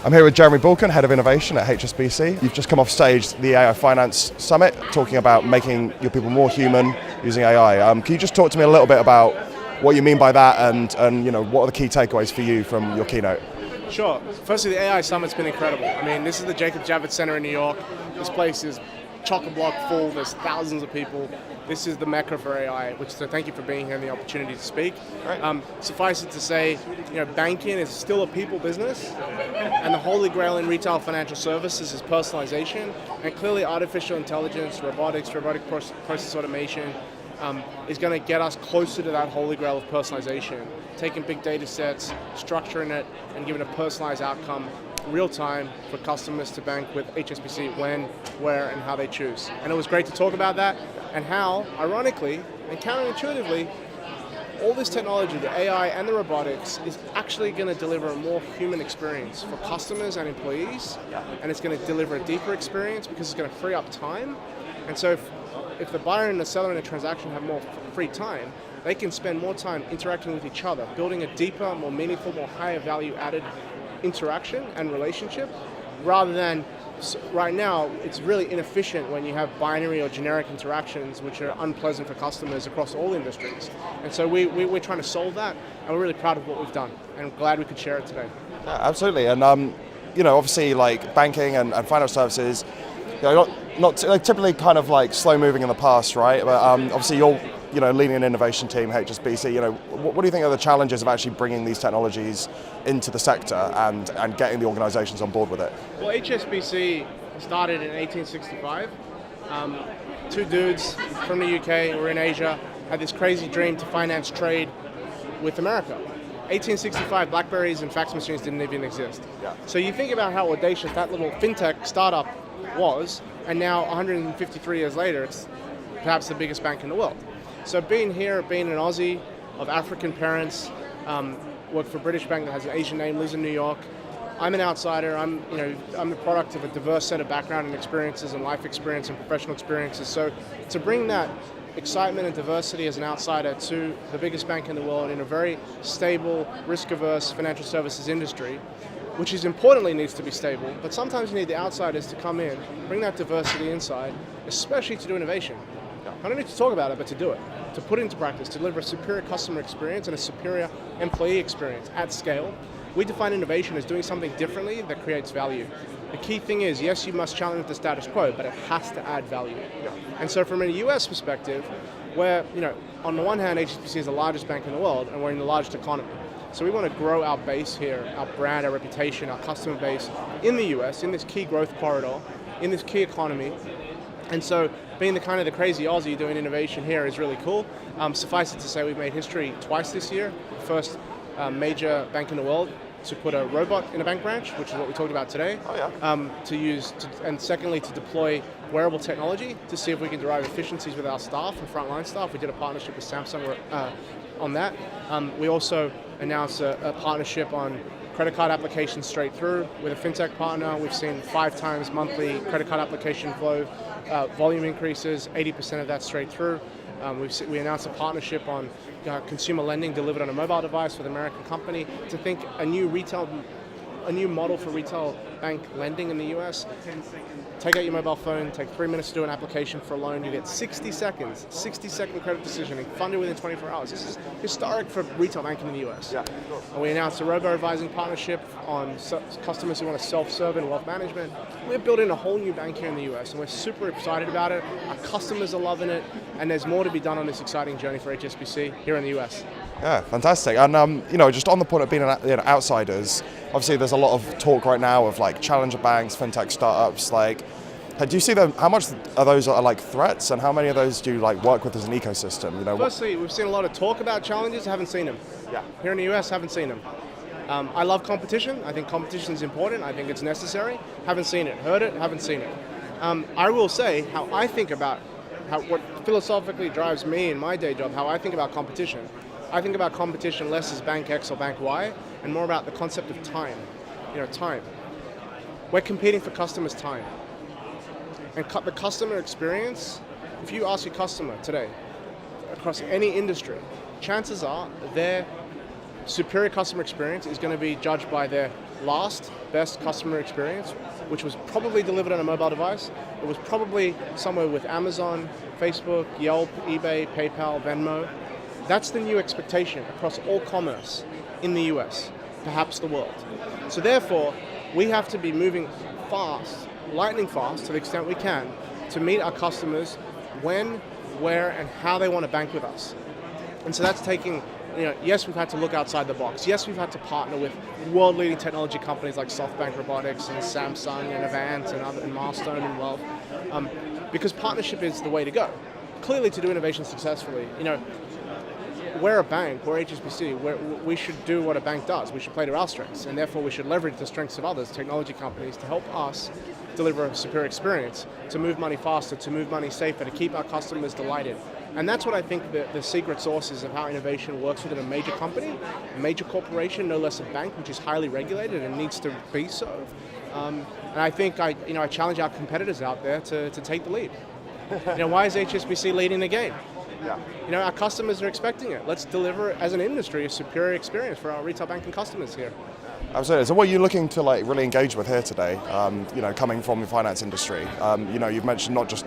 I'm here with Jeremy Balkin, Head of Innovation at HSBC. You've just come off stage at the AI Finance Summit, talking about making your people more human using AI. Can you just talk to me a little bit about what you mean by that, and what are the key takeaways for you from your keynote? Sure. Firstly, the AI Summit's been incredible. I mean, this is the Jacob Javits Center in New York. This place is chock-a-block full. There's thousands of people. This is the mecca for AI, so thank you for being here and the opportunity to speak. Right. Suffice it to say, banking is still a people business, and the holy grail in retail financial services is personalization, and clearly artificial intelligence, robotic process automation is going to get us closer to that holy grail of personalization, taking big data sets, structuring it, and giving a personalized outcome real time for customers to bank with HSBC when, where, and how they choose. And it was great to talk about that and how, ironically and counterintuitively, all this technology, the AI and the robotics, is actually going to deliver a more human experience for customers and employees, and it's going to deliver a deeper experience because it's going to free up time. And so if the buyer and the seller in a transaction have more free time, they can spend more time interacting with each other, building a deeper, more meaningful, more higher value added interaction and relationship, rather than right now it's really inefficient when you have binary or generic interactions which are unpleasant for customers across all industries. And so we're trying to solve that, and we're really proud of what we've done, and I'm glad we could share it today. Yeah, absolutely. And obviously, like banking and financial services, not typically kind of like slow moving in the past, right? But obviously you're leading an innovation team, HSBC. What do you think are the challenges of actually bringing these technologies into the sector and getting the organizations on board with it? Well, HSBC started in 1865. Two dudes from the UK, were in Asia, had this crazy dream to finance trade with America. 1865, Blackberries and fax machines didn't even exist. Yeah. So you think about how audacious that little fintech startup was, and now 153 years later, it's perhaps the biggest bank in the world. So being an Aussie of African parents, work for a British bank that has an Asian name, lives in New York. I'm an outsider. I'm the product of a diverse set of background and experiences and life experience and professional experiences. So to bring that excitement and diversity as an outsider to the biggest bank in the world in a very stable, risk-averse financial services industry, which is importantly needs to be stable, but sometimes you need the outsiders to come in, bring that diversity inside, especially to do innovation. I don't need to talk about it, but to do it, to put it into practice, to deliver a superior customer experience and a superior employee experience at scale. We define innovation as doing something differently that creates value. The key thing is, yes, you must challenge the status quo, but it has to add value. And so from a US perspective, where, on the one hand, HSBC is the largest bank in the world, and we're in the largest economy. So we want to grow our base here, our brand, our reputation, our customer base in the US, in this key growth corridor, in this key economy. And so being the crazy Aussie doing innovation here is really cool. Suffice it to say, we've made history twice this year. First major bank in the world to put a robot in a bank branch, which is what we talked about today. Oh, yeah. And secondly, to deploy wearable technology to see if we can derive efficiencies with our staff and frontline staff. We did a partnership with Samsung on that. We also announced a partnership on credit card applications straight through with a fintech partner. We've seen 5 times monthly credit card application flow, volume increases, 80% of that straight through. We announced a partnership on consumer lending delivered on a mobile device with an American company to think a new model for retail bank lending in the US. Take out your mobile phone, take 3 minutes to do an application for a loan, you get 60 second credit decisioning, funded within 24 hours. This is historic for retail banking in the US. Yeah. And we announced a robo-advising partnership on customers who want to self-serve in wealth management. We're building a whole new bank here in the US, and we're super excited about it. Our customers are loving it, and there's more to be done on this exciting journey for HSBC here in the US. Yeah, fantastic. And just on the point of being outsiders, obviously there's a lot of talk right now of like challenger banks, fintech startups. Do you see them? How much of those are like threats, and how many of those do you work with as an ecosystem? Firstly, we've seen a lot of talk about challenges. Haven't seen them. Yeah. Here in the US, haven't seen them. I love competition. I think competition is important. I think it's necessary. Haven't seen it. Heard it. Haven't seen it. I will say how I think about what philosophically drives me in my day job. How I think about competition. I think about competition less as Bank X or Bank Y, and more about the concept of time. Time. We're competing for customers' time. And the customer experience, if you ask your customer today, across any industry, chances are their superior customer experience is going to be judged by their last best customer experience, which was probably delivered on a mobile device. It was probably somewhere with Amazon, Facebook, Yelp, eBay, PayPal, Venmo. That's the new expectation across all commerce in the US, perhaps the world. So therefore, we have to be moving fast, lightning fast to the extent we can, to meet our customers when, where, and how they want to bank with us. And so that's taking, yes, we've had to look outside the box. Yes, we've had to partner with world-leading technology companies like SoftBank Robotics and Samsung and Avant and Milestone and Wealth, because partnership is the way to go. Clearly, to do innovation successfully, we're a bank, we're HSBC, we should do what a bank does. We should play to our strengths, and therefore we should leverage the strengths of others, technology companies, to help us deliver a superior experience, to move money faster, to move money safer, to keep our customers delighted. And that's what I think the secret sauce is of how innovation works within a major company, a major corporation, no less a bank, which is highly regulated and needs to be so. And I think I challenge our competitors out there to take the lead. Why is HSBC leading the game? Yeah. Our customers are expecting it. Let's deliver, as an industry, a superior experience for our retail banking customers here. Absolutely. So what are you looking to really engage with here today, coming from the finance industry? You've mentioned not just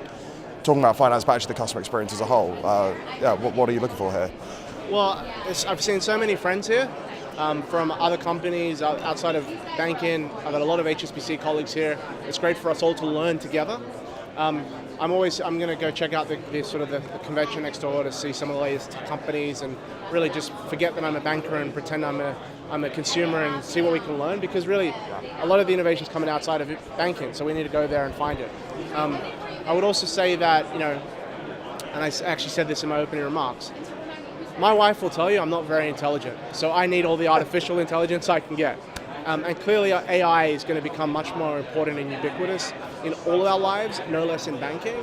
talking about finance, but actually the customer experience as a whole. What are you looking for here? Well, I've seen so many friends here from other companies outside of banking. I've got a lot of HSBC colleagues here. It's great for us all to learn together. I'm going to go check out the convention next door to see some of the latest companies and really just forget that I'm a banker and pretend I'm a consumer and see what we can learn, because really a lot of the innovation is coming outside of banking, so we need to go there and find it. I would also say that, and I actually said this in my opening remarks, my wife will tell you I'm not very intelligent, so I need all the artificial intelligence I can get. And clearly AI is going to become much more important and ubiquitous in all of our lives, no less in banking.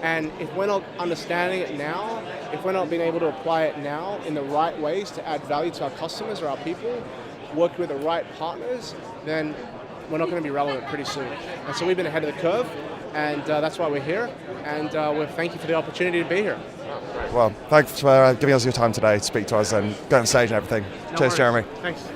And if we're not understanding it now, if we're not being able to apply it now in the right ways to add value to our customers or our people, work with the right partners, then we're not going to be relevant pretty soon. And so we've been ahead of the curve, and that's why we're here. And we thank you for the opportunity to be here. Well, thanks for giving us your time today to speak to us and go on stage and everything. Cheers, Jeremy. Thanks.